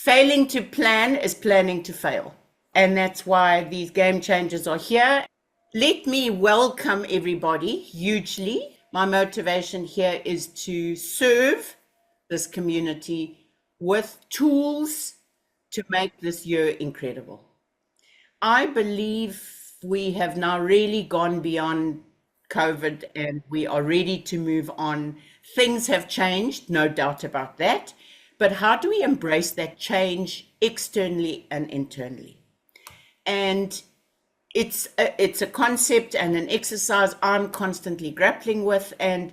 Failing to plan is planning to fail. And that's why these game changers are here. Let me welcome everybody hugely. My motivation here is to serve this community with tools to make this year incredible. I believe we have now really gone beyond COVID and we are ready to move on. Things have changed, no doubt about that. But how do we embrace that change externally and internally? And it's a concept and an exercise I'm constantly grappling with. And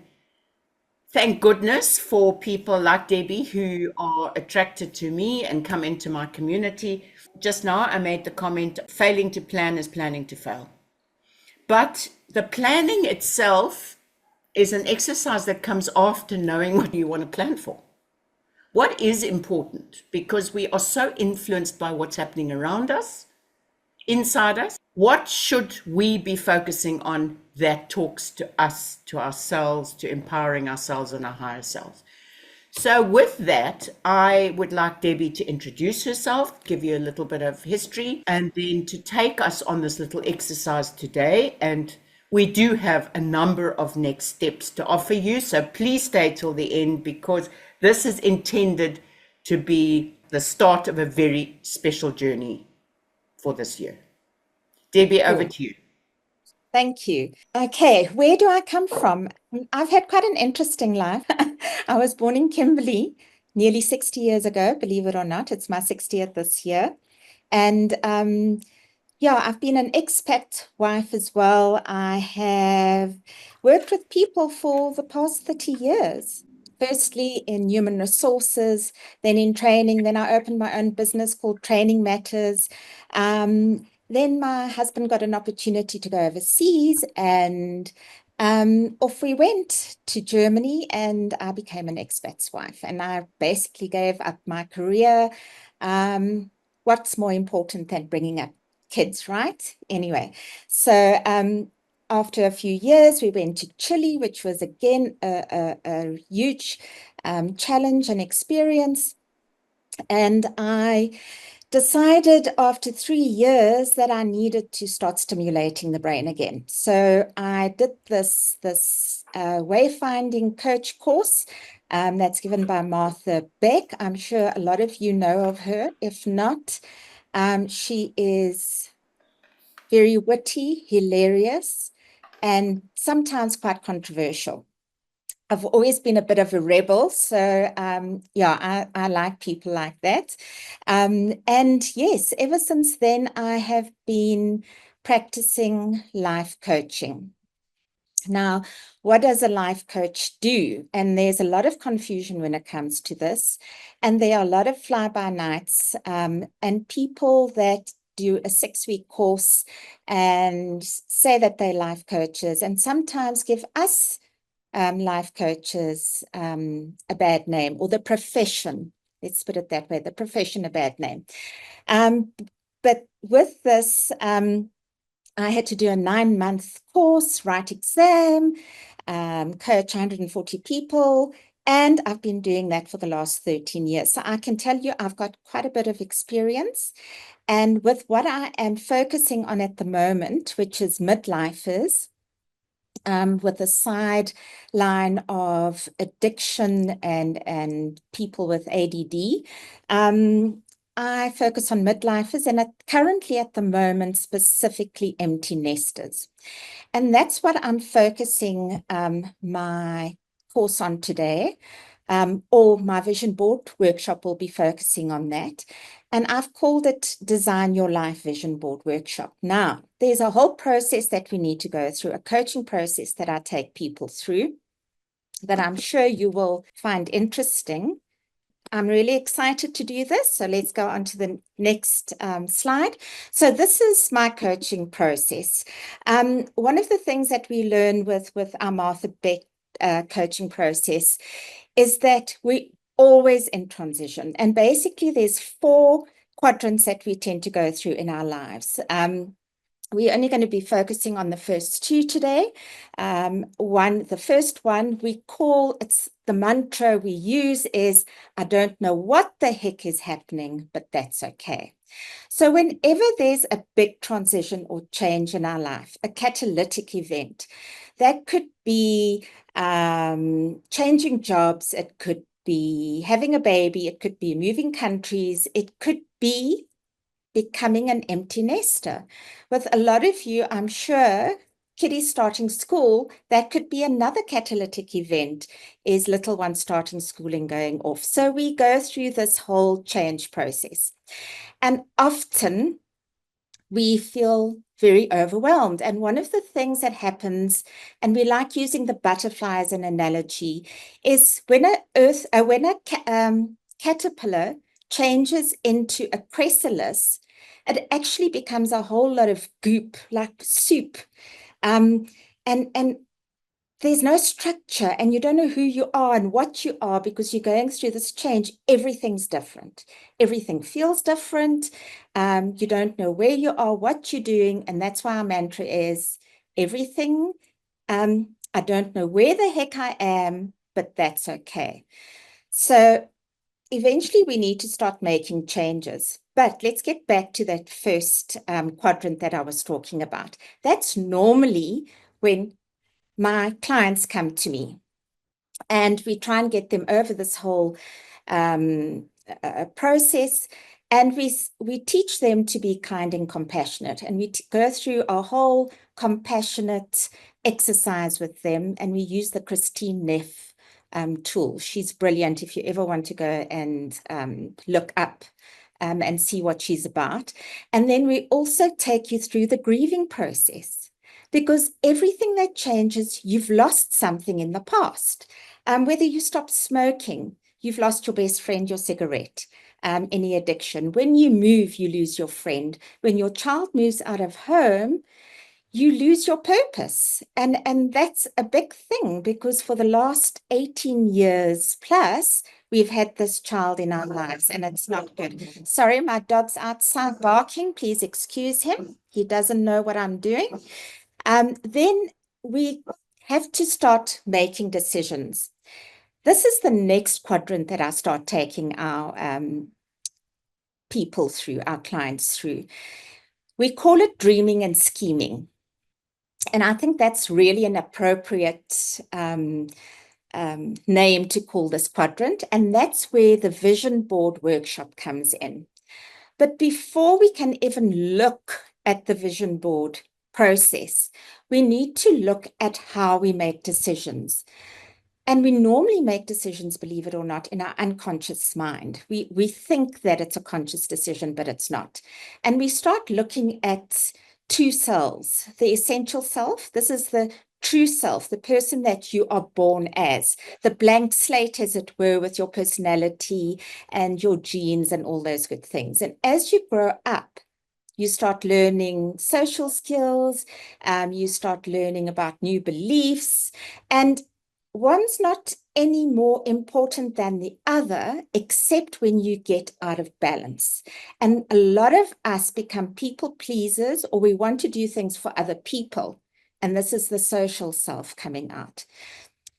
thank goodness for people like Debbie who are attracted to me and come into my community. Just now I made the comment, failing to plan is planning to fail. But the planning itself is an exercise that comes after knowing what you want to plan for. What is important? Because we are so influenced by what's happening around us, inside us. What should we be focusing on that talks to us, to ourselves, to empowering ourselves and our higher selves? So with that, I would like Debbie to introduce herself, give you a little bit of history, and then to take us on this little exercise today. And we do have a number of next steps to offer you. So please stay till the end, because this is intended to be the start of a very special journey for this year. Debbie, over to you. Thank you. Okay, where do I come from? I've had quite an interesting life. I was born in Kimberley nearly 60 years ago, believe it or not. It's my 60th this year. And yeah, I've been an expat wife as well. I have worked with people for the past 30 years. Firstly, in human resources, then in training. Then I opened my own business called Training Matters. Then my husband got an opportunity to go overseas, and off we went to Germany, and I became an expat's wife. And I basically gave up my career. What's more important than bringing up kids, right? Anyway, so after a few years, we went to Chile, which was again a huge challenge and experience. And I decided after 3 years that I needed to start stimulating the brain again. So I did this wayfinding coach course that's given by Martha Beck. I'm sure a lot of you know of her. If not, she is very witty, hilarious, and sometimes quite controversial. I've always been a bit of a rebel, so yeah, I like people like that. And yes, ever since then, I have been practicing life coaching. Now, what does a life coach do? And there's a lot of confusion when it comes to this. And there are a lot of fly-by-nights and people that do a 6-week course and say that they're life coaches, and sometimes give us life coaches a bad name, or the profession, let's put it that way, the profession a bad name. But with this, I had to do a 9-month course, write exam, coach 140 people, and I've been doing that for the last 13 years. So I can tell you I've got quite a bit of experience. And with what I am focusing on at the moment, which is midlifers, with a sideline of addiction and people with ADD. I focus on midlifers, and currently at the moment, specifically empty nesters. And that's what I'm focusing my course on today. Or my vision board workshop will be focusing on that. And I've called it Design Your Life Vision Board Workshop. Now, there's a whole process that we need to go through, a coaching process that I take people through that I'm sure you will find interesting. I'm really excited to do this. So let's go on to the next slide. So this is my coaching process. One of the things that we learn with our Martha Beck coaching process is that we always in transition. And basically there's 4 quadrants that we tend to go through in our lives. We're only going to be focusing on the first 2 today. The first one we call, it's the mantra we use is, I don't know what the heck is happening, but that's okay. So whenever there's a big transition or change in our life, a catalytic event, that could be changing jobs, it could be having a baby, it could be moving countries, it could be becoming an empty nester. With a lot of you, I'm sure, kiddies starting school, that could be another catalytic event, is little ones starting school and going off. So we go through this whole change process. And often we feel very overwhelmed. And one of the things that happens, and we like using the butterfly as an analogy, is when a caterpillar changes into a chrysalis, it actually becomes a whole lot of goop, like soup. Um, and there's no structure, and you don't know who you are and what you are because you're going through this change. Everything's different. Everything feels different. You don't know where you are, what you're doing. And that's why our mantra is everything. I don't know where the heck I am, but that's okay. So eventually we need to start making changes. But let's get back to that first quadrant that I was talking about. That's normally when my clients come to me and we try and get them over this whole process, and we teach them to be kind and compassionate, and we go through a whole compassionate exercise with them, and we use the Christine Neff tool. She's brilliant if you ever want to go and look up and see what she's about. And then we also take you through the grieving process, because everything that changes, you've lost something in the past. Whether you stop smoking, you've lost your best friend, your cigarette, any addiction. When you move, you lose your friend. When your child moves out of home, you lose your purpose. And that's a big thing, because for the last 18 years plus, we've had this child in our lives, and it's not good. Sorry, my dog's outside barking. Please excuse him. He doesn't know what I'm doing. Then we have to start making decisions. This is the next quadrant that I start taking our people through, our clients through. We call it dreaming and scheming. And I think that's really an appropriate name to call this quadrant. And that's where the vision board workshop comes in. But before we can even look at the vision board process, we need to look at how we make decisions. And we normally make decisions, believe it or not, in our unconscious mind. We think that it's a conscious decision, but it's not. And we start looking at two selves: the essential self. This is the true self, the person that you are born as, the blank slate, as it were, with your personality and your genes and all those good things. And as you grow up, you start learning social skills, you start learning about new beliefs, and one's not any more important than the other, except when you get out of balance. And a lot of us become people pleasers, or we want to do things for other people. And this is the social self coming out.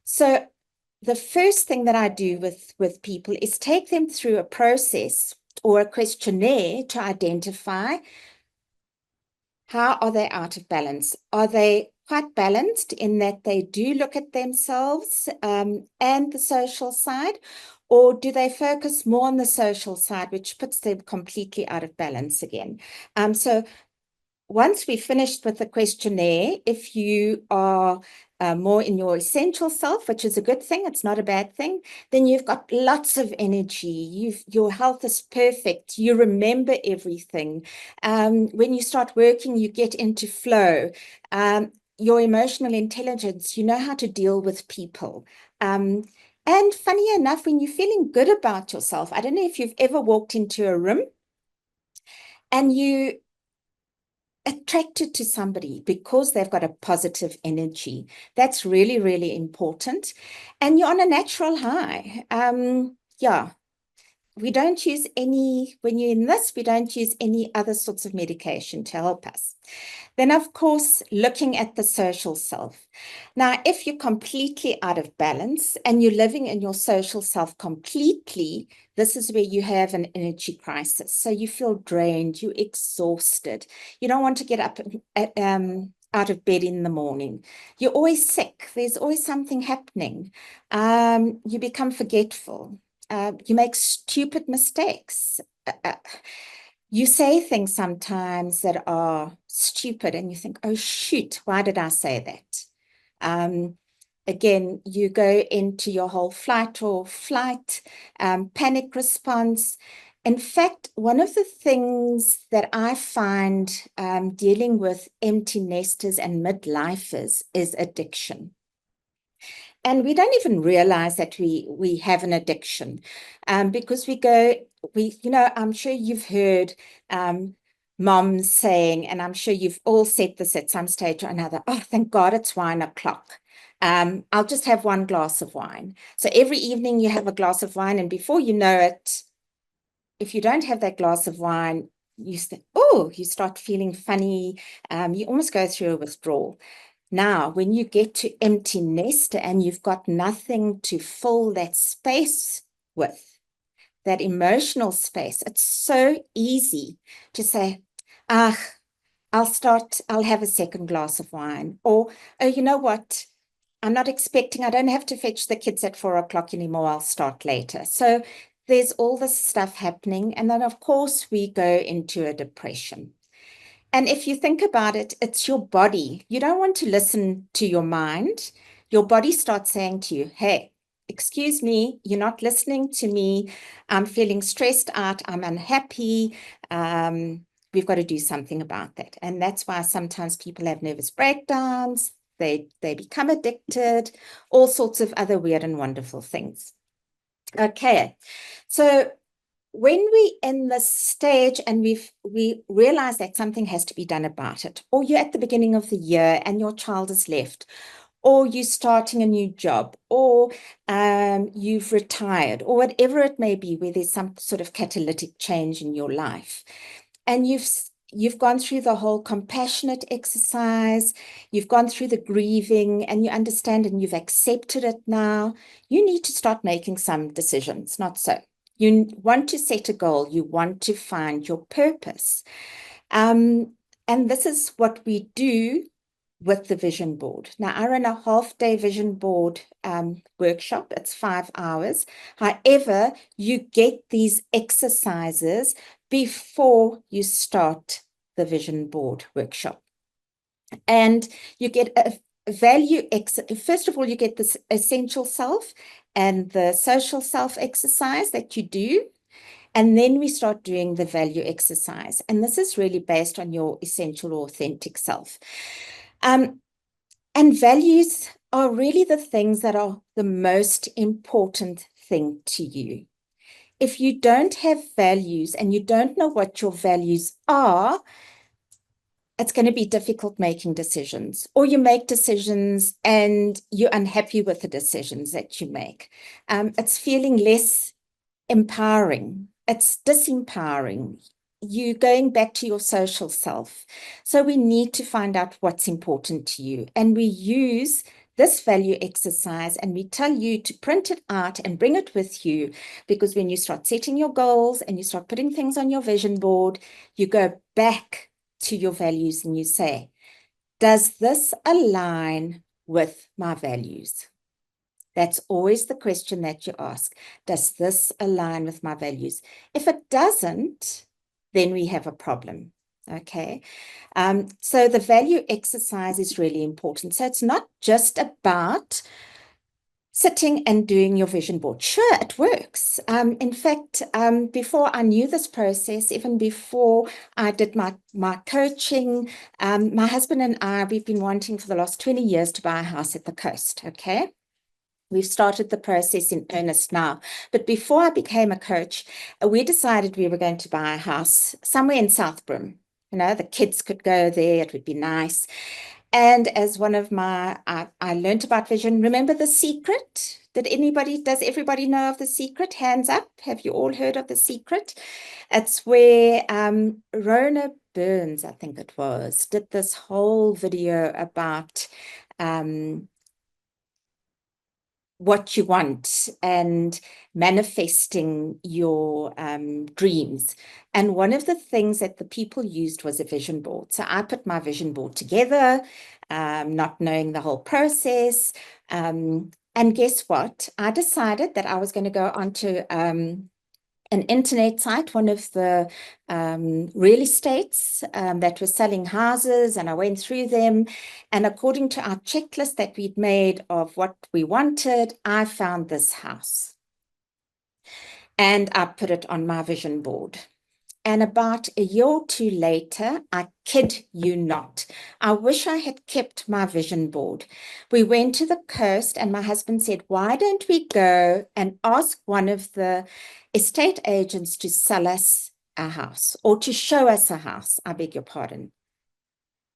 So the first thing that I do with people is take them through a process or a questionnaire to identify, how are they out of balance? Are they quite balanced in that they do look at themselves and the social side? Or do they focus more on the social side, which puts them completely out of balance again? So once we've finished with the questionnaire, if you are more in your essential self, which is a good thing, it's not a bad thing, then you've got lots of energy. Your health is perfect. You remember everything. When you start working, you get into flow. Your emotional intelligence, you know how to deal with people. And funny enough, when you're feeling good about yourself, I don't know if you've ever walked into a room and you attracted to somebody because they've got a positive energy. That's really, really important. And you're on a natural high. Yeah. we don't use any, when you're in this, we don't use any other sorts of medication to help us. Then, of course, looking at the social self. Now, if you're completely out of balance and you're living in your social self completely, this is where you have an energy crisis. So you feel drained, you're exhausted. You don't want to get up out of bed in the morning. You're always sick. There's always something happening. You become forgetful. You make stupid mistakes. You say things sometimes that are stupid and you think, oh, shoot, why did I say that? Again, you go into your whole flight, panic response. In fact, one of the things that I find dealing with empty nesters and midlifers is addiction. And we don't even realize that we have an addiction because I'm sure you've heard moms saying, and I'm sure you've all said this at some stage or another, oh, thank God it's wine o'clock. I'll just have one glass of wine. So every evening you have a glass of wine, and before you know it, if you don't have that glass of wine, you start feeling funny. You almost go through a withdrawal. Now, when you get to empty nester and you've got nothing to fill that space with, that emotional space, it's so easy to say, I'll have a second glass of wine. Or, oh, you know what? I don't have to fetch the kids at 4 o'clock anymore. I'll start later. So there's all this stuff happening. And then, of course, we go into a depression. And if you think about it, it's your body. You don't want to listen to your mind. Your body starts saying to you, hey, excuse me, you're not listening to me. I'm feeling stressed out. I'm unhappy. We've got to do something about that. And that's why sometimes people have nervous breakdowns. They become addicted, all sorts of other weird and wonderful things. Okay, so when we in this stage and we realize that something has to be done about it, or you're at the beginning of the year and your child has left, or you're starting a new job, or you've retired, or whatever it may be, where there's some sort of catalytic change in your life, and you've gone through the whole compassionate exercise, you've gone through the grieving, and you understand and you've accepted it now, you need to start making some decisions, not so. You want to set a goal. You want to find your purpose. And this is what we do with the vision board. Now, I run a half-day vision board workshop. It's 5 hours. However, you get these exercises before you start the vision board workshop. And you get a value, first of all, you get this essential self and the social self exercise that you do. And then we start doing the value exercise. And this is really based on your essential or authentic self. And values are really the things that are the most important thing to you. If you don't have values and you don't know what your values are, it's going to be difficult making decisions, or you make decisions and you're unhappy with the decisions that you make. It's feeling less empowering. It's disempowering. You're going back to your social self. So we need to find out what's important to you. And we use this value exercise and we tell you to print it out and bring it with you, because when you start setting your goals and you start putting things on your vision board, you go back to your values and you say, does this align with my values? That's always the question that you ask. Does this align with my values? If it doesn't, then we have a problem. Okay. So the value exercise is really important. So it's not just about sitting and doing your vision board. Sure, it works. In fact, before I knew this process, even before I did my coaching, my husband and I, we've been wanting for the last 20 years to buy a house at the coast, okay? We've started the process in earnest now. But before I became a coach, we decided we were going to buy a house somewhere in Southbrim. You know, the kids could go there, it would be nice. And as one of I learned about vision. Remember The Secret? Does everybody know of The Secret? Hands up. Have you all heard of The Secret? It's where Rona Burns, I think it was, did this whole video about what you want and manifesting your dreams. And one of the things that the people used was a vision board. So I put my vision board together, not knowing the whole process. And guess what? I decided that I was going to go onto an internet site, one of the real estates that was selling houses, and I went through them. And according to our checklist that we'd made of what we wanted, I found this house. And I put it on my vision board. And about a year or two later, I kid you not, I wish I had kept my vision board. We went to the coast and my husband said, why don't we go and ask one of the estate agents to sell us a house or to show us a house? I beg your pardon.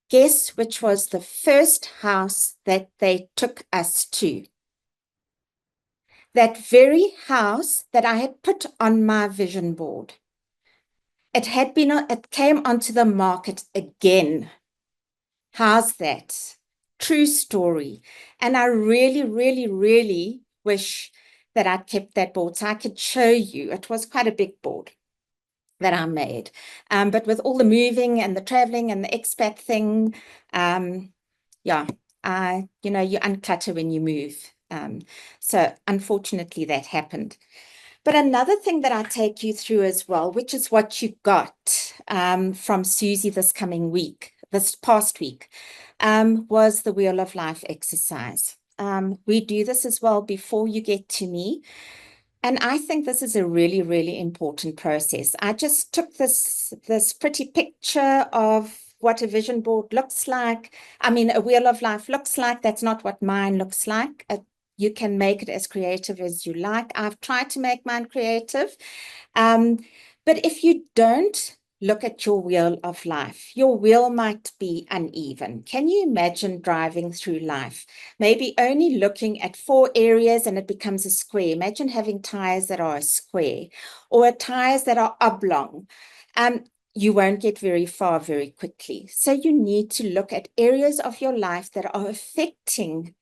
Guess which was the first house that they took us to? That very house that I had put on my vision board. It came onto the market again. How's that? True story. And I really, really, really wish that I'd kept that board so I could show you. It was quite a big board that I made. But with all the moving and the traveling and the expat thing, yeah, you unclutter when you move. So unfortunately that happened. But another thing that I take you through as well, which is what you got from Susie this past week, was the Wheel of Life exercise. We do this as well before you get to me. And I think this is a really, really important process. I just took this pretty picture of what a vision board looks like. I mean, a Wheel of Life looks like. That's not what mine looks like. You can make it as creative as you like. I've tried to make mine creative. But if you don't look at your wheel of life, your wheel might be uneven. Can you imagine driving through life, maybe only looking at 4 areas and it becomes a square? Imagine having tires that are a square or tires that are oblong. You won't get very far very quickly. So you need to look at areas of your life that are affecting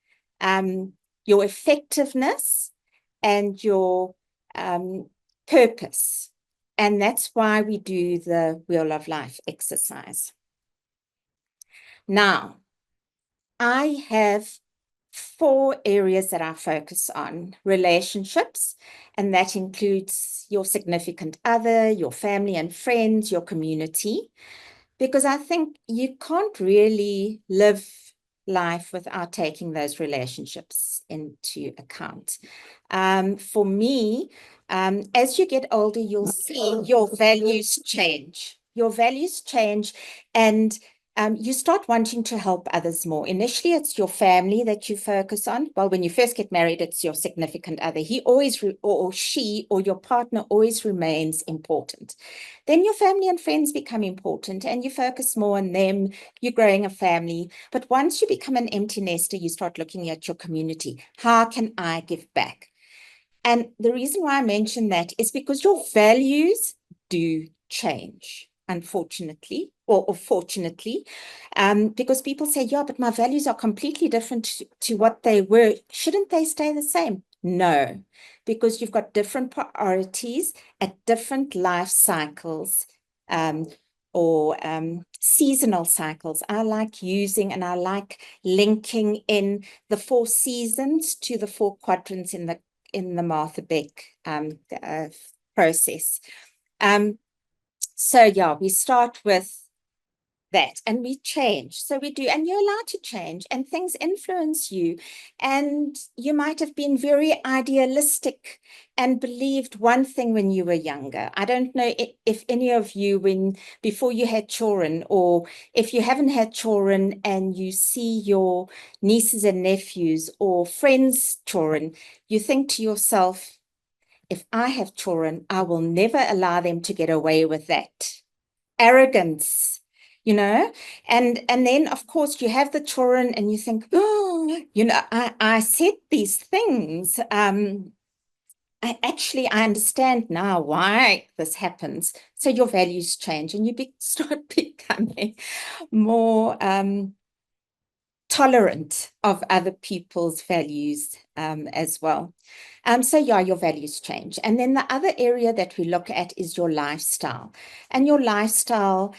your effectiveness and your purpose. And that's why we do the Wheel of Life exercise. Now, I have 4 areas that I focus on: relationships, and that includes your significant other, your family and friends, your community, because I think you can't really live life without taking those relationships into account. For me, as you get older, you'll see your values change. Your values change, and you start wanting to help others more. Initially, it's your family that you focus on. Well, when you first get married, it's your significant other. He always, or she, or your partner always remains important. Then your family and friends become important, and you focus more on them. You're growing a family. But once you become an empty nester, you start looking at your community. How can I give back? And the reason why I mention that is because your values do change, unfortunately, or fortunately, because people say, yeah, but my values are completely different to what they were. Shouldn't they stay the same? No, because you've got different priorities at different life cycles, or seasonal cycles. I like using and I like linking in the 4 seasons to the 4 quadrants in the Martha Beck process. So yeah, we start with that and we change. So we do, and you're allowed to change, and things influence you. And you might have been very idealistic and believed one thing when you were younger. I don't know if any of you, before you had children, or if you haven't had children and you see your nieces and nephews or friends' children, you think to yourself, if I have children, I will never allow them to get away with that. Arrogance, and then of course you have the children and you think, oh, I said these things. I understand now why this happens. So your values change and you start becoming more tolerant of other people's values as well. So yeah, your values change. And then the other area that we look at is your lifestyle. And your lifestyle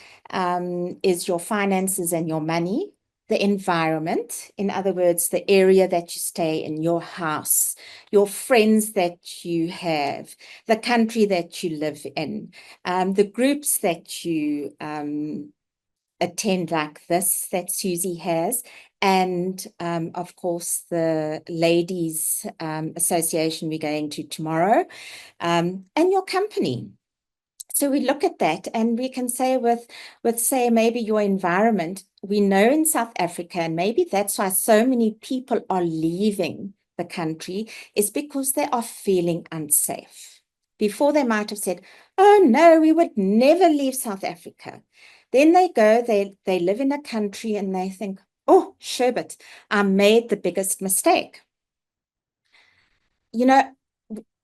is your finances and your money, the environment, in other words, the area that you stay in, your house, your friends that you have, the country that you live in, the groups that you attend, like this that Susie has, and of course the ladies association we're going to tomorrow, and your company. So we look at that and we can say with say maybe your environment, we know in South Africa, and maybe that's why so many people are leaving the country, is because they are feeling unsafe. Before they might have said, oh no, we would never leave South Africa. Then they go, they live in a country and they think, oh, sherbet, I made the biggest mistake.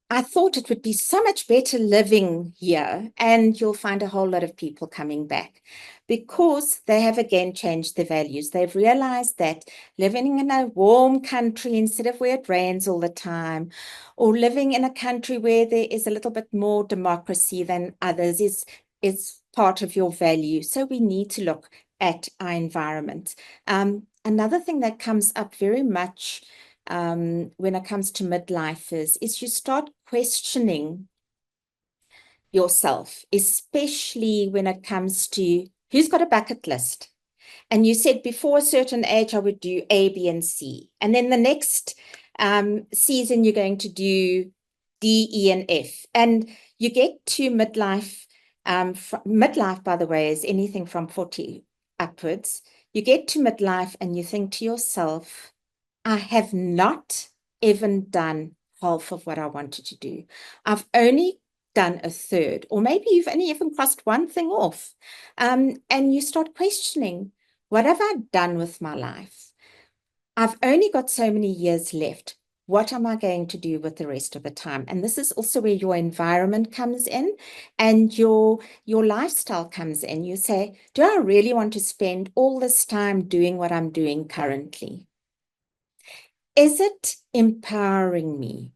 I thought it would be so much better living here, and you'll find a whole lot of people coming back because they have again changed their values. They've realized that living in a warm country instead of where it rains all the time, or living in a country where there is a little bit more democracy than others is part of your value. So we need to look at our environment. Another thing that comes up very much when it comes to midlifers is you start questioning yourself, especially when it comes to who's got a bucket list. And you said before a certain age, I would do A, B, and C. And then the next season, you're going to do D, E, and F. And you get to midlife. Midlife, by the way, is anything from 40 upwards. You get to midlife and you think to yourself, I have not even done half of what I wanted to do. I've only done a third, or maybe you've only even crossed one thing off. And you start questioning, what have I done with my life? I've only got so many years left. What am I going to do with the rest of the time? And this is also where your environment comes in and your lifestyle comes in. You say, do I really want to spend all this time doing what I'm doing currently? Is it empowering me?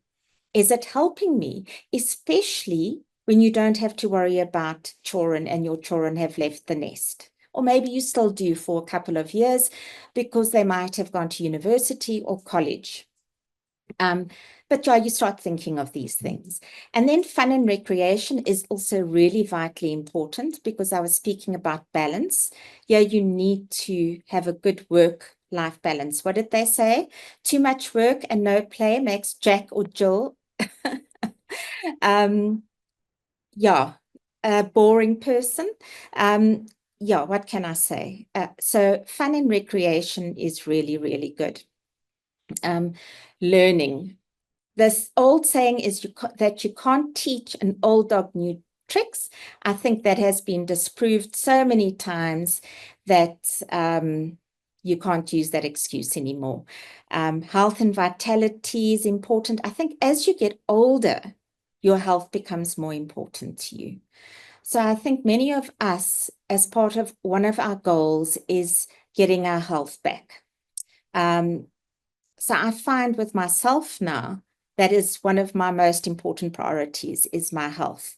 Is it helping me? Especially when you don't have to worry about children and your children have left the nest. Or maybe you still do for a couple of years because they might have gone to university or college. But yeah, you start thinking of these things. And then fun and recreation is also really vitally important because I was speaking about balance. Yeah, you need to have a good work-life balance. What did they say? Too much work and no play makes Jack or Jill yeah, a boring person. Yeah, what can I say? So fun and recreation is really, really good. Learning. This old saying is that you can't teach an old dog new tricks. I think that has been disproved so many times that you can't use that excuse anymore. Health and vitality is important. I think as you get older, your health becomes more important to you. So I think many of us, as part of one of our goals, is getting our health back. So I find with myself now, that is one of my most important priorities is my health.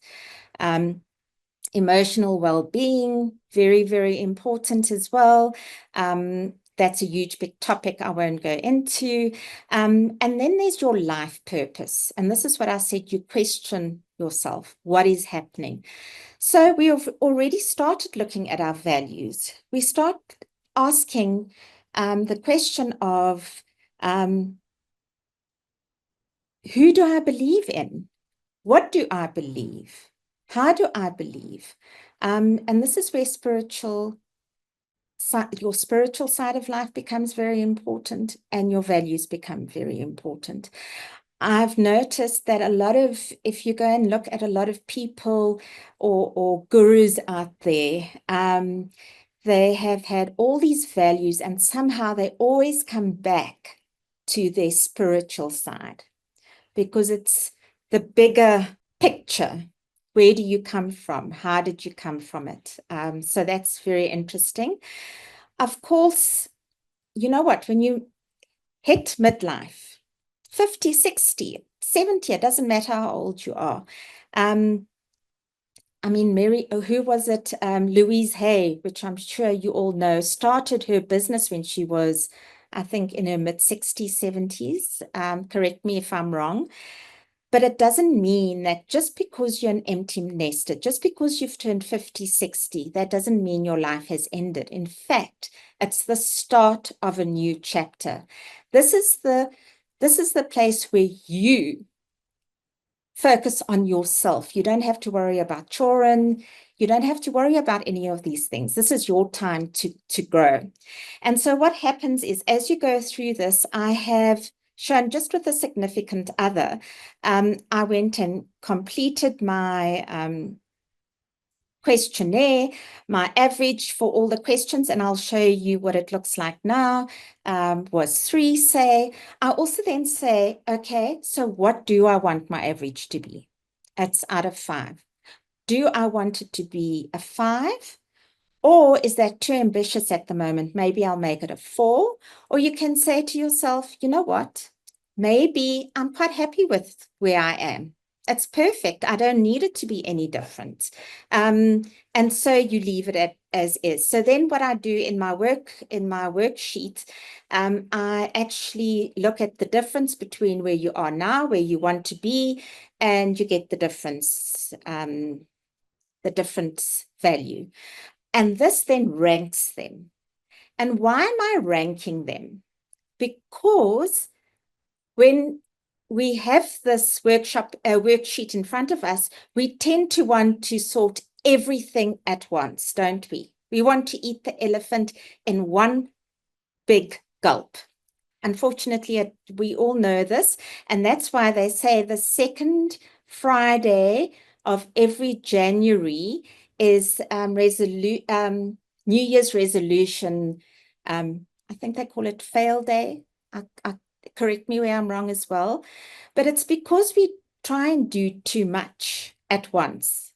Emotional well-being, very, very important as well. That's a huge big topic I won't go into. And then there's your life purpose. And this is what I said, you question yourself, what is happening? So we have already started looking at our values. We start asking the question of, who do I believe in? What do I believe? How do I believe? And this is where your spiritual side of life becomes very important and your values become very important. I've noticed that if you go and look at a lot of people or gurus out there, they have had all these values and somehow they always come back to their spiritual side, because it's the bigger picture. Where do you come from? How did you come from it? So that's very interesting. Of course, you know what, when you hit midlife, 50, 60, 70, it doesn't matter how old you are. I mean, who was it? Louise Hay, which I'm sure you all know, started her business when she was, I think, in her mid-60s, 70s. Correct me if I'm wrong. But it doesn't mean that just because you're an empty nester, just because you've turned 50, 60, that doesn't mean your life has ended. In fact, it's the start of a new chapter. This is the place where you focus on yourself. You don't have to worry about children. You don't have to worry about any of these things. This is your time to grow. And so what happens is, as you go through this, I have shown just with a significant other, I went and completed my questionnaire, my average for all the questions, and I'll show you what it looks like now, was 3, say. I also then say, okay, so what do I want my average to be? It's out of 5. Do I want it to be a 5? Or is that too ambitious at the moment? Maybe I'll make it a 4. Or you can say to yourself, you know what? Maybe I'm quite happy with where I am. It's perfect. I don't need it to be any different. And so you leave it as is. So then what I do in my worksheet, I actually look at the difference between where you are now, where you want to be, and you get the difference, the different value. And this then ranks them. And why am I ranking them? Because when we have this worksheet in front of us, we tend to want to sort everything at once, don't we? We want to eat the elephant in one big gulp. Unfortunately, we all know this, and that's why they say the second Friday of every January is New Year's resolution. I think they call it fail day. Correct me where I'm wrong as well. But it's because we try and do too much at once.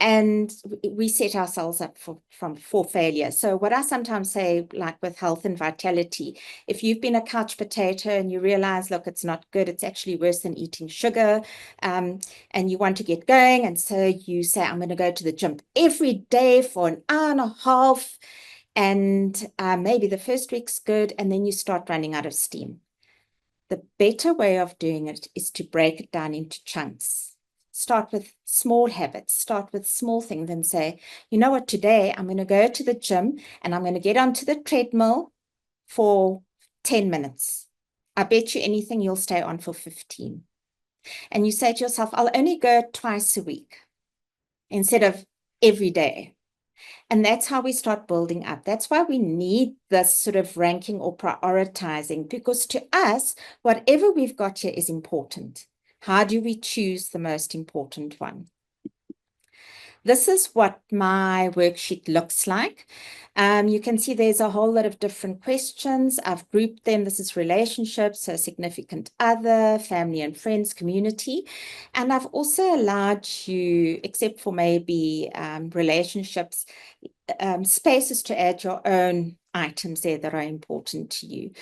And we set ourselves up for failure. So what I sometimes say, like with health and vitality, if you've been a couch potato and you realize, look, it's not good, it's actually worse than eating sugar, and you want to get going, and so you say, I'm going to go to the gym every day for an hour and a half, and maybe the first week's good, and then you start running out of steam. The better way of doing it is to break it down into chunks. Start with small habits, start with small things, and say, you know what, today I'm going to go to the gym and I'm going to get onto the treadmill for 10 minutes. I bet you anything you'll stay on for 15. And you say to yourself, I'll only go twice a week instead of every day. And that's how we start building up. That's why we need this sort of ranking or prioritizing, because to us, whatever we've got here is important. How do we choose the most important one? This is what my worksheet looks like. You can see there's a whole lot of different questions. I've grouped them. This is relationships, so significant other, family and friends, community. And I've also allowed you, except for maybe relationships, spaces to add your own items there that are important to you.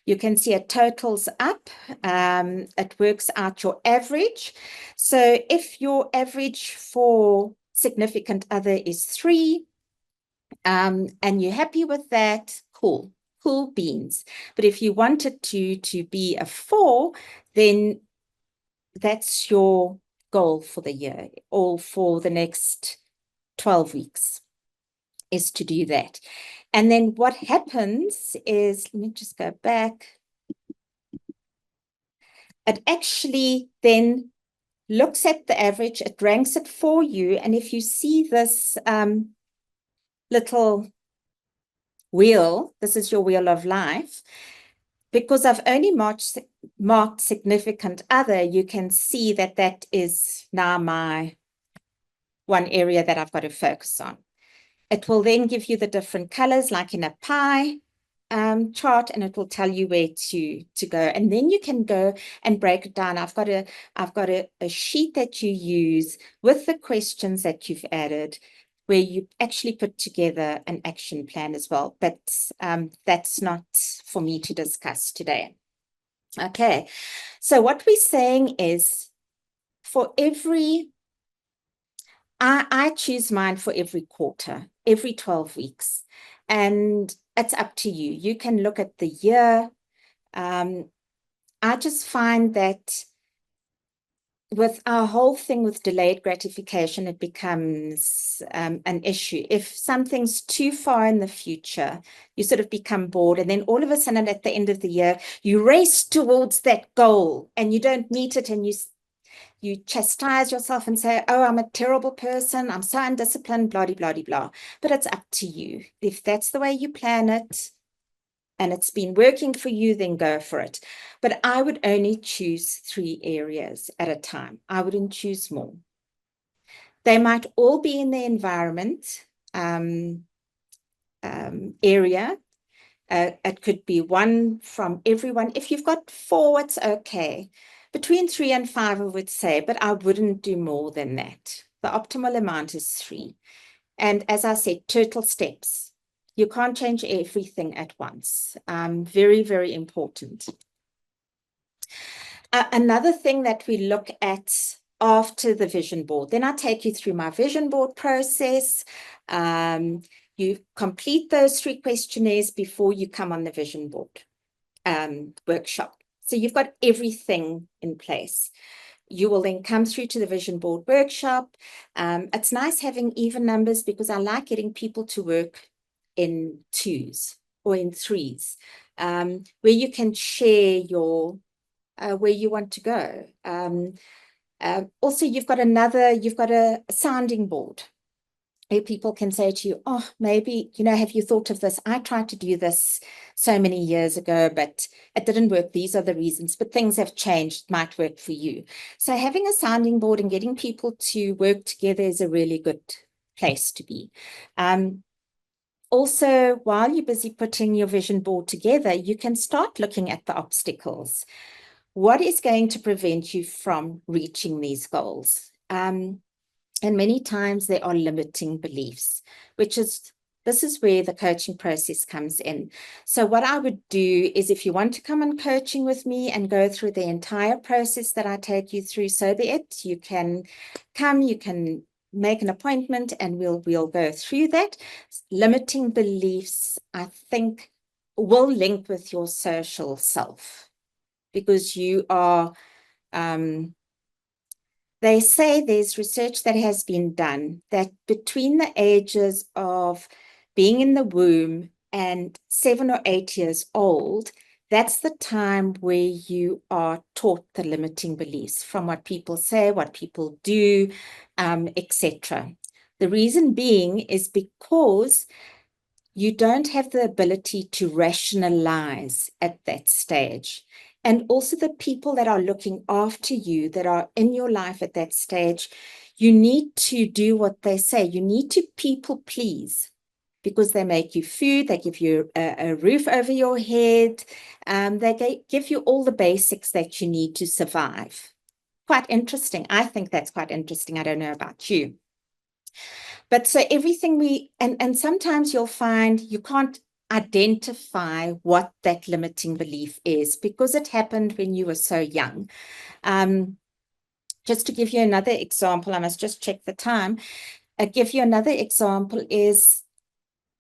You can see it totals up. It works out your average. So if your average for significant other is 3, and you're happy with that, cool beans. But if you want it to be a 4, then that's your goal for the year or for the next 12 weeks. Is to do that. And then what happens is, let me just go back. It actually then looks at the average, it ranks it for you. And if you see this little wheel, this is your wheel of life. Because I've only marked significant other, you can see that that is now my one area that I've got to focus on. It will then give you the different colors, like in a pie. chart, and it will tell you where to go. And then you can go and break it down. I've got a sheet that you use with the questions that you've added, where you actually put together an action plan as well. But that's not for me to discuss today. Okay, so what we're saying is, for every, I choose mine for every quarter, every 12 weeks. And it's up to you. You can look at the year. I just find that with our whole thing with delayed gratification, it becomes an issue. If something's too far in the future, you sort of become bored, and then all of a sudden at the end of the year, you race towards that goal and you don't meet it, and you chastise yourself and say, oh, I'm a terrible person, I'm so undisciplined, blah, blah, blah, blah. But it's up to you. If that's the way you plan it, and it's been working for you, then go for it. But I would only choose 3 areas at a time. I wouldn't choose more. They might all be in the environment area. It could be one from everyone. If you've got 4, it's okay. Between 3 and 5, I would say, but I wouldn't do more than that. The optimal amount is 3. And as I said, turtle steps. You can't change everything at once. Very, very important. Another thing that we look at after the vision board, then I take you through my vision board process. You complete those 3 questionnaires before you come on the vision board workshop. So you've got everything in place. You will then come through to the vision board workshop. It's nice having even numbers, because I like getting people to work in 2s or in 3s, where you can share your where you want to go. Also, you've got a sounding board where people can say to you, oh, maybe, have you thought of this? I tried to do this so many years ago, but it didn't work. These are the reasons, but things have changed. It might work for you. So having a sounding board and getting people to work together is a really good place to be. Also, while you're busy putting your vision board together, you can start looking at the obstacles. What is going to prevent you from reaching these goals? And many times there are limiting beliefs, this is where the coaching process comes in. So what I would do is, if you want to come on coaching with me and go through the entire process that I take you through, so be it. You can come, you can make an appointment, and we'll go through that. Limiting beliefs, I think, will link with your social self, because you are, they say there's research that has been done that between the ages of being in the womb and 7 or 8 years old, that's the time where you are taught the limiting beliefs from what people say, what people do, etc. The reason being is because you don't have the ability to rationalize at that stage. And also the people that are looking after you, that are in your life at that stage, you need to do what they say. You need to people please, because they make you food, they give you a roof over your head, they give you all the basics that you need to survive. Quite interesting. I think that's quite interesting. I don't know about you. But so everything and sometimes you'll find you can't identify what that limiting belief is, because it happened when you were so young. Just to give you another example, I must just check the time. Give you another example is,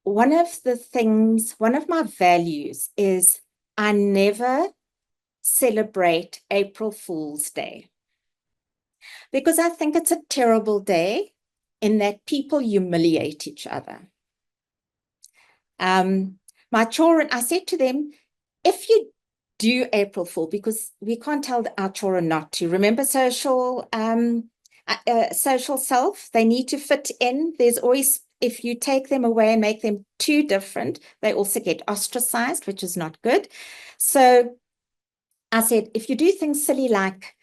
one of my values is I never celebrate April Fool's Day, because I think it's a terrible day in that people humiliate each other. My children, I said to them, if you do April Fool, because we can't tell our children not to. Remember social self, they need to fit in. There's always, if you take them away and make them too different, they also get ostracized, which is not good. So I said, if you do things silly like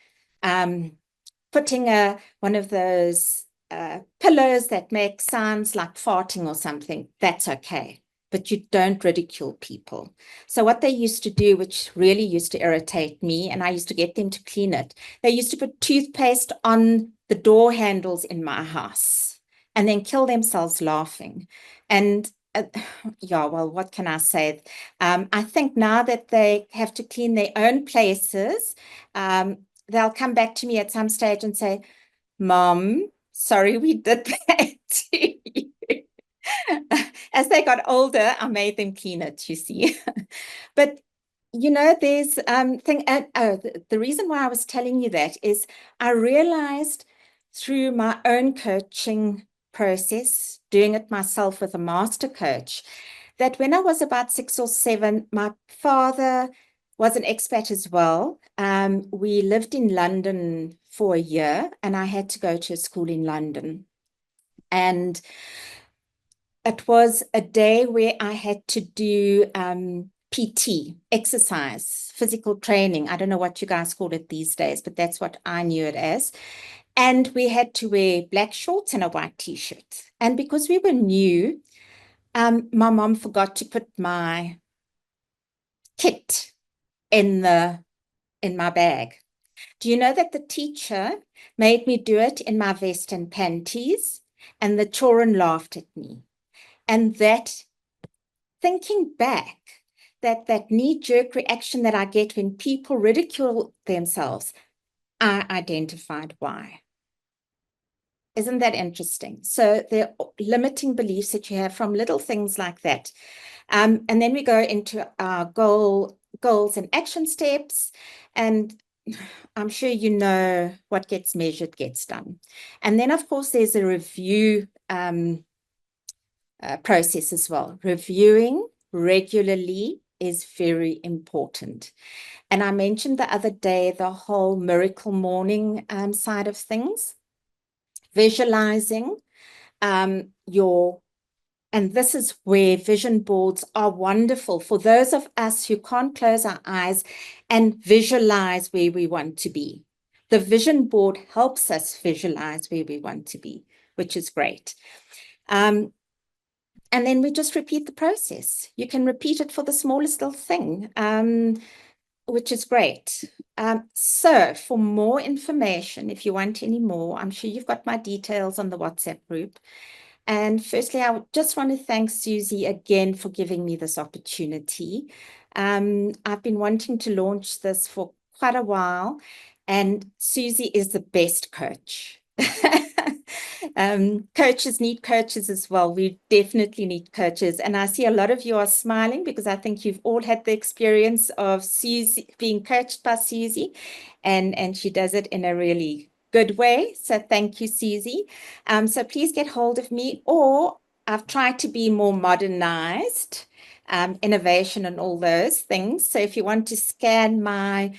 putting one of those pillows that make sounds like farting or something, that's okay. but you don't ridicule people. So what they used to do, which really used to irritate me, and I used to get them to clean it, they used to put toothpaste on the door handles in my house and then kill themselves laughing. And yeah, well, what can I say? I think now that they have to clean their own places, they'll come back to me at some stage and say, Mom, sorry we did that to you. As they got older, I made them clean it, you see. But there's thing. And the reason why I was telling you that is I realized through my own coaching process, doing it myself with a master coach, that when I was about 6 or 7, my father was an expat as well. We lived in London for a year, and I had to go to a school in London. And it was a day where I had to do PT, exercise, physical training. I don't know what you guys call it these days, but that's what I knew it as. And we had to wear black shorts and a white t-shirt. And because we were new, my mom forgot to put my kit in my bag. Do you know that the teacher made me do it in my vest and panties, and the children laughed at me? And that, thinking back, that knee-jerk reaction that I get when people ridicule themselves, I identified why. Isn't that interesting? So there are limiting beliefs that you have from little things like that. And then we go into our goals and action steps. And I'm sure you know what gets measured gets done. And then, of course, there's a review process as well. Reviewing regularly is very important. And I mentioned the other day the whole miracle morning side of things. Visualizing and this is where vision boards are wonderful for those of us who can't close our eyes and visualize where we want to be. The vision board helps us visualize where we want to be, which is great. And then we just repeat the process. You can repeat it for the smallest little thing, which is great. So for more information, if you want any more, I'm sure you've got my details on the WhatsApp group. And firstly, I just want to thank Susie again for giving me this opportunity. I've been wanting to launch this for quite a while, and Susie is the best coach. Coaches need coaches as well. We definitely need coaches. And I see a lot of you are smiling because I think you've all had the experience of Susie being coached by Susie, and she does it in a really good way. So thank you, Susie. So please get hold of me, or I've tried to be more modernized, innovation and all those things. So if you want to scan my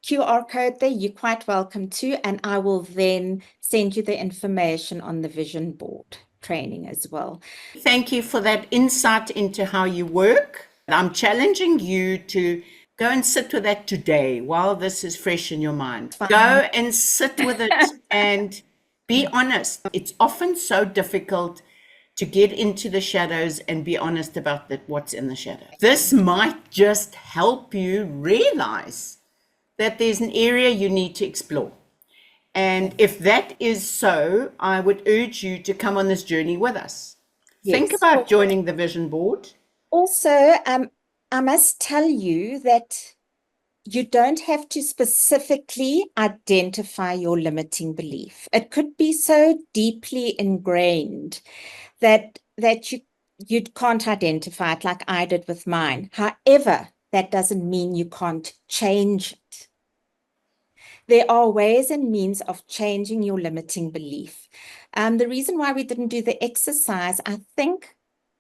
QR code there, you're quite welcome to, and I will then send you the information on the vision board training as well. Thank you for that insight into how you work. I'm challenging you to go and sit with that today while this is fresh in your mind. Fine. Go and sit with it and be honest. It's often so difficult to get into the shadows and be honest about what's in the shadow. This might just help you realize that there's an area you need to explore. And if that is so, I would urge you to come on this journey with us. Yes. Think about joining the vision board. Also, I must tell you that you don't have to specifically identify your limiting belief. It could be so deeply ingrained that you can't identify it, like I did with mine. However, that doesn't mean you can't change it. There are ways and means of changing your limiting belief. The reason why we didn't do the exercise, I think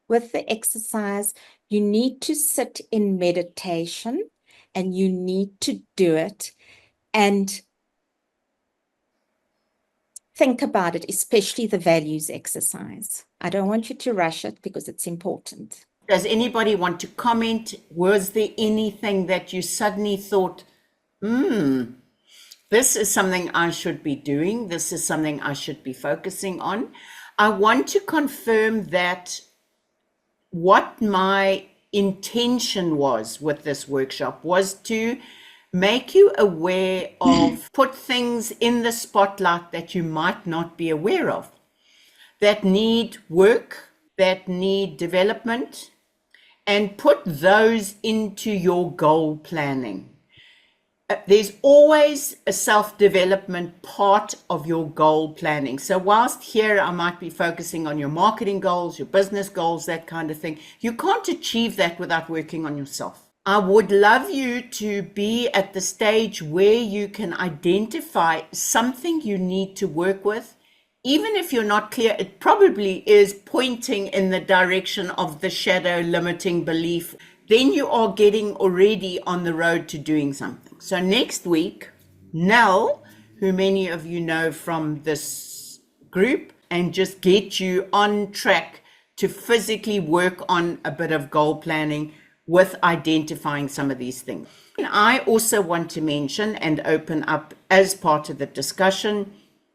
with the exercise, you need to sit in meditation and you need to do it and think about it, especially the values exercise. I don't want you to rush it because it's important. Does anybody want to comment? Was there anything that you suddenly thought, this is something I should be doing. This is something I should be focusing on. I want to confirm that what my intention was with this workshop was to make you aware of, put things in the spotlight that you might not be aware of, that need work, that need development, and put those into your goal planning. There's always a self-development part of your goal planning. So whilst here I might be focusing on your marketing goals, your business goals, that kind of thing, you can't achieve that without working on yourself. I would love you to be at the stage where you can identify something you need to work with. Even if you're not clear, it probably is pointing in the direction of the shadow limiting belief. Then you are getting already on the road to doing something. So next week, Nell, who many of you know from this group, and just get you on track to physically work on a bit of goal planning with identifying some of these things. And I also want to mention and open up as part of the discussion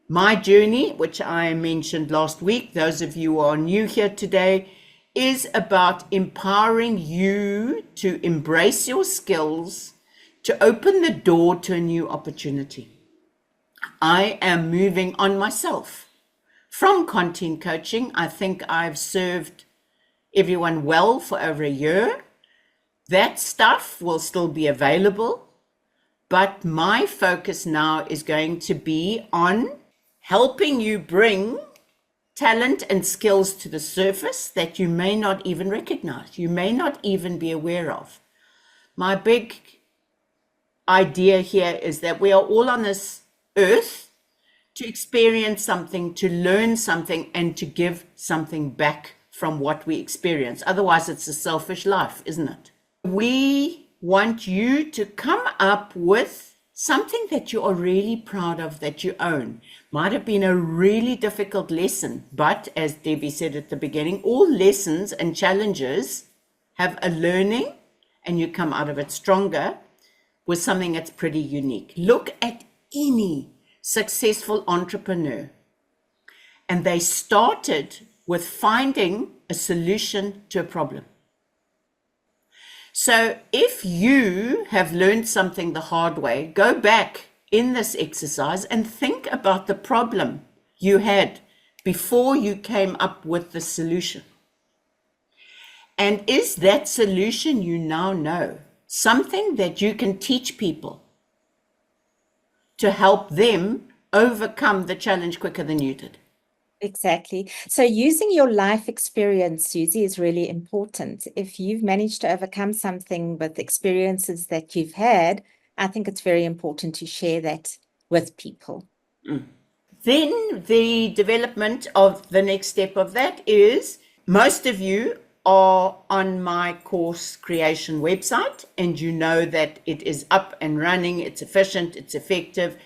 my journey, which I mentioned last week. Those of you who are new here today, is about empowering you to embrace your skills, to open the door to a new opportunity. I am moving on myself from content coaching. I think I've served everyone well for over a year. That stuff will still be available, but my focus now is going to be on helping you bring talent and skills to the surface that you may not even recognize, you may not even be aware of. My big idea here is that we are all on this earth to experience something, to learn something, and to give something back from what we experience. Otherwise, it's a selfish life, isn't it? We want you to come up with something that you are really proud of, that you own. Might have been a really difficult lesson, but as Debbie said at the beginning, all lessons and challenges have a learning, and you come out of it stronger with something that's pretty unique. Look at any successful entrepreneur, and they started with finding a solution to a problem. So if you have learned something the hard way, go back in this exercise and think about the problem you had before you came up with the solution. And is that solution you now know something that you can teach people to help them overcome the challenge quicker than you did? Exactly. So using your life experience, Susie, is really important. If you've managed to overcome something with experiences that you've had, I think it's very important to share that with people. Then the development of the next step of that is most of you are on my course creation website, and you know that it is up and running, it's efficient, it's effective,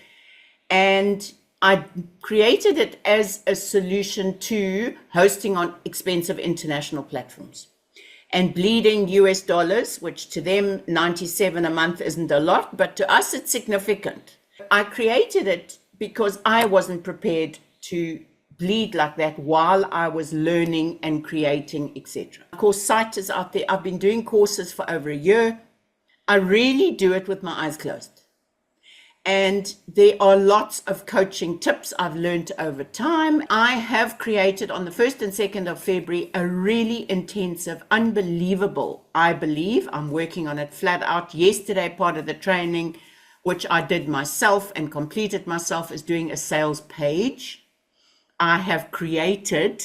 and I created it as a solution to hosting on expensive international platforms and bleeding US dollars, which to them 97 a month isn't a lot, but to us it's significant. I created it because I wasn't prepared to bleed like that while I was learning and creating, etc. Of course, site is out there. I've been doing courses for over a year. I really do it with my eyes closed. And there are lots of coaching tips I've learned over time. I have created on the 1st and 2nd of February a really intensive, unbelievable, I believe, I'm working on it flat out. Yesterday, part of the training, which I did myself and completed myself, is doing a sales page. I have created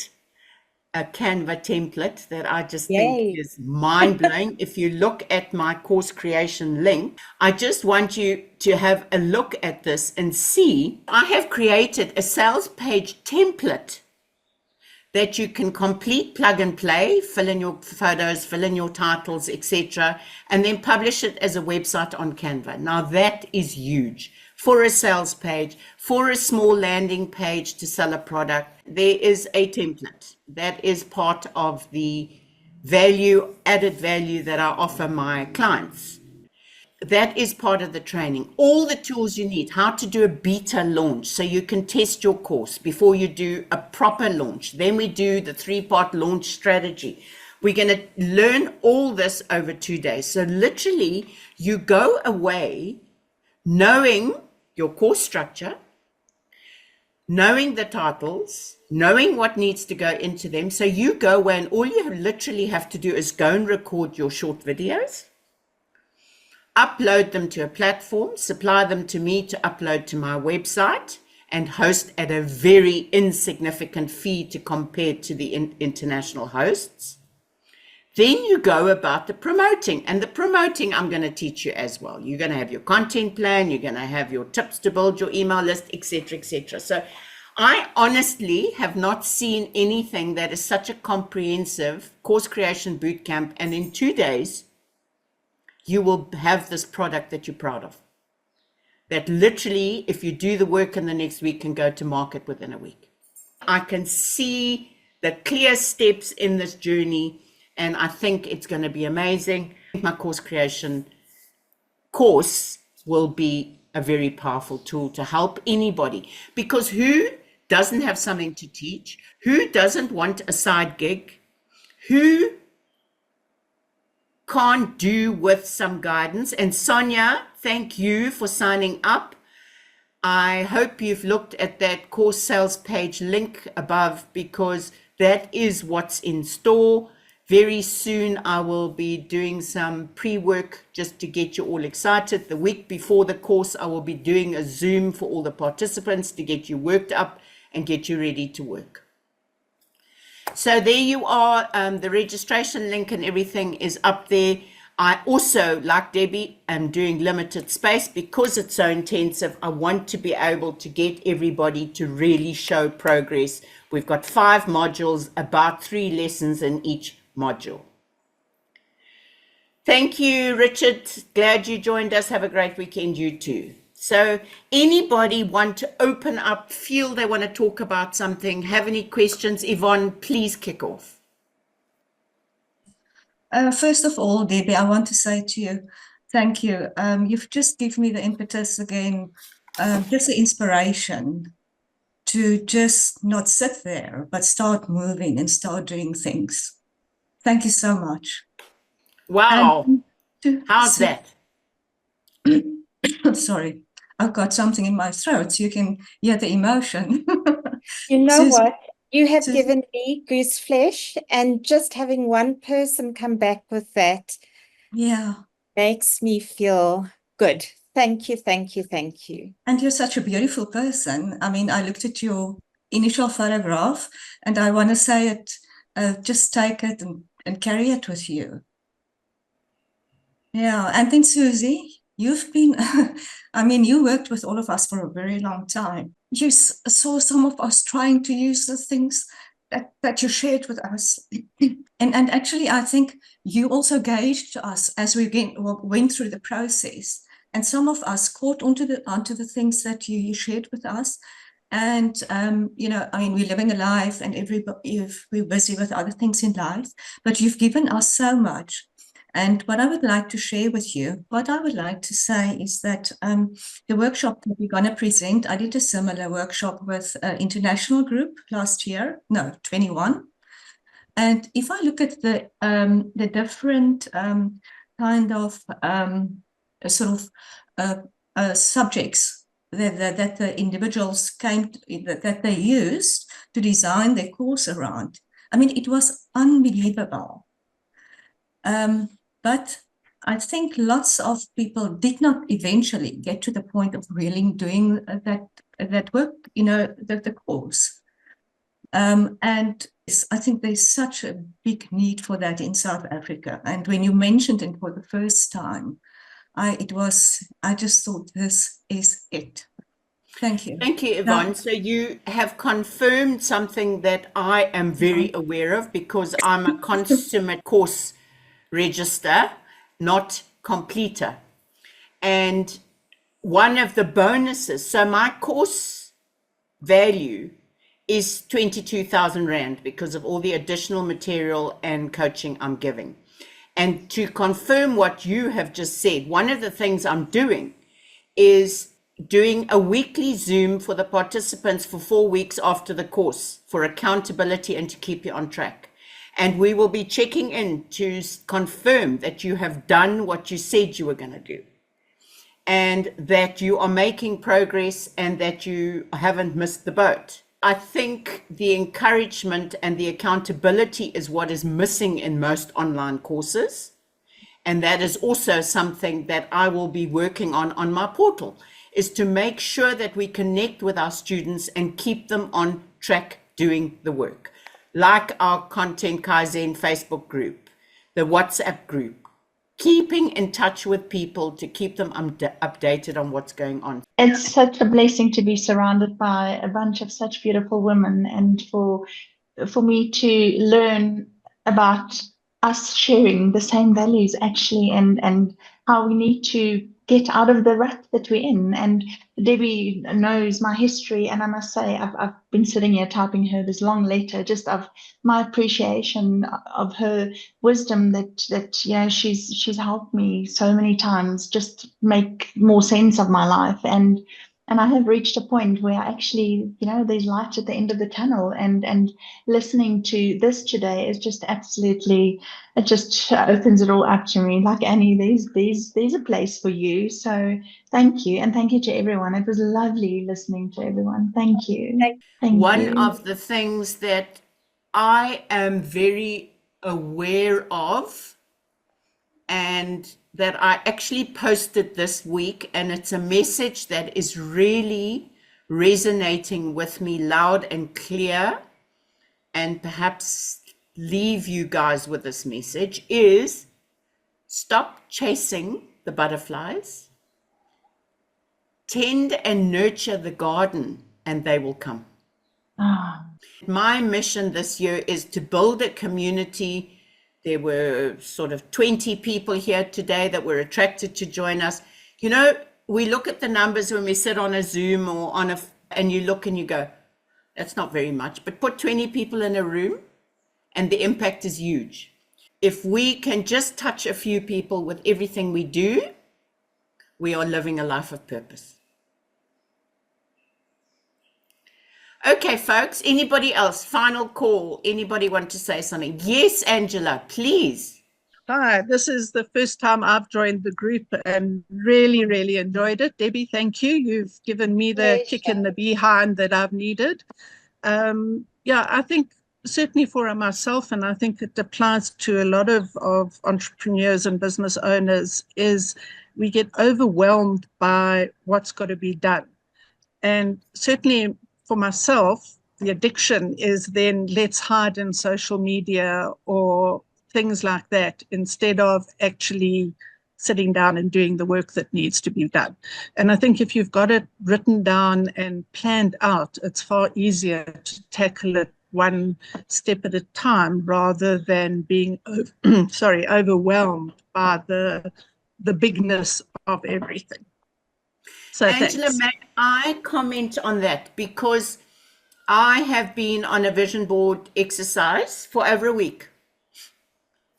a Canva template that I just think is mind-blowing. If you look at my course creation link, I just want you to have a look at this and see. I have created a sales page template that you can complete, plug and play, fill in your photos, fill in your titles, etc., and then publish it as a website on Canva. Now that is huge. For a sales page, for a small landing page to sell a product, there is a template. That is part of the value, added value that I offer my clients. That is part of the training. All the tools you need, how to do a beta launch so you can test your course before you do a proper launch. Then we do the 3-part launch strategy. We're going to learn all this over 2 days. So literally, you go away knowing your course structure, knowing the titles, knowing what needs to go into them. So you go away and all you literally have to do is go and record your short videos, upload them to a platform, supply them to me to upload to my website, and host at a very insignificant fee to compare to the international hosts. Then you go about the promoting, and the promoting I'm going to teach you as well. You're going to have your content plan, you're going to have your tips to build your email list, etc., etc. So I honestly have not seen anything that is such a comprehensive course creation bootcamp, and in 2 days, you will have this product that you're proud of. That literally, if you do the work in the next week, can go to market within a week. I can see the clear steps in this journey, and I think it's going to be amazing. My course creation course will be a very powerful tool to help anybody, because who doesn't have something to teach? Who doesn't want a side gig? Who can't do with some guidance? And Sonia, thank you for signing up. I hope you've looked at that course sales page link above, because that is what's in store. Very soon I will be doing some pre-work just to get you all excited. The week before the course, I will be doing a Zoom for all the participants to get you worked up and get you ready to work. So there you are. The registration link and everything is up there. I also, like Debbie, am doing limited space because it's so intensive. I want to be able to get everybody to really show progress. We've got 5 modules, about 3 lessons in each module. Thank you, Richard. Glad you joined us. Have a great weekend, you too. So anybody want to open up, feel they want to talk about something, have any questions? Yvonne, please kick off. First of all, Debbie, I want to say to you, thank you. You've just given me the impetus again, just the inspiration to just not sit there, but start moving and start doing things. Thank you so much. Wow. How's that? Sorry, I've got something in my throat, so you can hear the emotion. You know Susan, what? You have Susan, given me goose flesh, and just having one person come back with that yeah. makes me feel good. Thank you, thank you, thank you. And you're such a beautiful person. I mean, I looked at your initial photograph and I want to say it, just take it and carry it with you. Yeah. And then Susie, you've been, I mean, you worked with all of us for a very long time. You saw some of us trying to use the things that you shared with us. And actually, I think you also gauged us as we went through the process. And some of us caught onto the things that you shared with us. And, you know, I mean, we're living a life and we're busy with other things in life, but you've given us so much. And what I would like to share with you, what I would like to say is that the workshop that we're going to present, I did a similar workshop with an international group last year, no, 21. And if I look at the different kind of sort of subjects that the individuals that they used to design their course around, I mean, it was unbelievable. But I think lots of people did not eventually get to the point of really doing that work, you know, the course. And I think there's such a big need for that in South Africa. And when you mentioned it for the first time, I just thought this is it. Thank you. Thank you, Yvonne. Now, so you have confirmed something that I am very aware of, because I'm a consummate course register, not completer. And one of the bonuses, so my course value is 22,000 Rand because of all the additional material and coaching I'm giving. And to confirm what you have just said, one of the things I'm doing is doing a weekly Zoom for the participants for 4 weeks after the course for accountability and to keep you on track. And we will be checking in to confirm that you have done what you said you were going to do, and that you are making progress and that you haven't missed the boat. I think the encouragement and the accountability is what is missing in most online courses. And that is also something that I will be working on my portal, is to make sure that we connect with our students and keep them on track doing the work. Like our Content Kaizen Facebook group, the WhatsApp group, keeping in touch with people to keep them updated on what's going on. It's such a blessing to be surrounded by a bunch of such beautiful women, and for me to learn about us sharing the same values actually, and how we need to get out of the rut that we're in. And Debbie knows my history, and I must say I've been sitting here typing her this long letter just of my appreciation of her wisdom, that you know, she's helped me so many times just make more sense of my life. And I have reached a point where actually, you know, there's light at the end of the tunnel, and listening to this today is just absolutely, it just opens it all up to me. Like, Annie, there's a place for you. So thank you, and thank you to everyone. It was lovely listening to everyone. Thank you. Thank One you. of the things that I am very aware of, and that I actually posted this week, and it's a message that is really resonating with me loud and clear, and perhaps leave you guys with this message, is stop chasing the butterflies, tend and nurture the garden, and they will come. Ah, My mission this year is to build a community. There were sort of 20 people here today that were attracted to join us. You know, we look at the numbers when we sit on a Zoom or and you look and you go, that's not very much. But put 20 people in a room and the impact is huge. If we can just touch a few people with everything we do, we are living a life of purpose. Okay, folks, anybody else? Final call. Anybody want to say something? Yes, Angela, please. Hi, this is the first time I've joined the group and really, really enjoyed it. Debbie, thank you. You've given me the kick in the behind that I've needed. Yeah, I think certainly for myself, and I think it applies to a lot of entrepreneurs and business owners, is we get overwhelmed by what's got to be done. And certainly for myself, the addiction is then let's hide in social media or things like that, instead of actually sitting down and doing the work that needs to be done. And I think if you've got it written down and planned out, it's far easier to tackle it one step at a time, rather than being overwhelmed by the bigness of everything. So Angela, thanks. may I comment on that? Because I have been on a vision board exercise for over a week,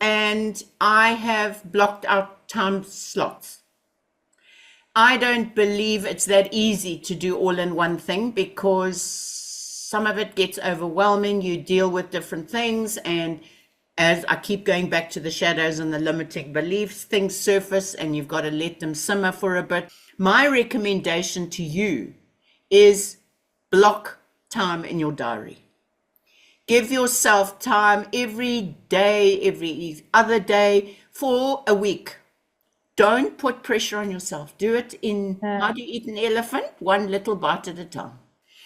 and I have blocked out time slots. I don't believe it's that easy to do all in one thing, because some of it gets overwhelming. You deal with different things, and as I keep going back to the shadows and the limiting beliefs, things surface and you've got to let them simmer for a bit. My recommendation to you is block time in your diary. Give yourself time every day, every other day for a week. Don't put pressure on yourself. Do it in, how do you eat an elephant? One little bite at a time.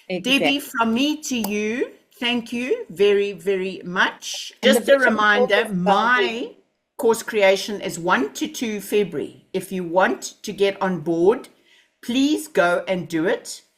Exactly. Debbie, from me to you, thank you very, very much. And the Just a vision board reminder, is my course creation is 1 to 2 February. If you want to get on board, please go and do it.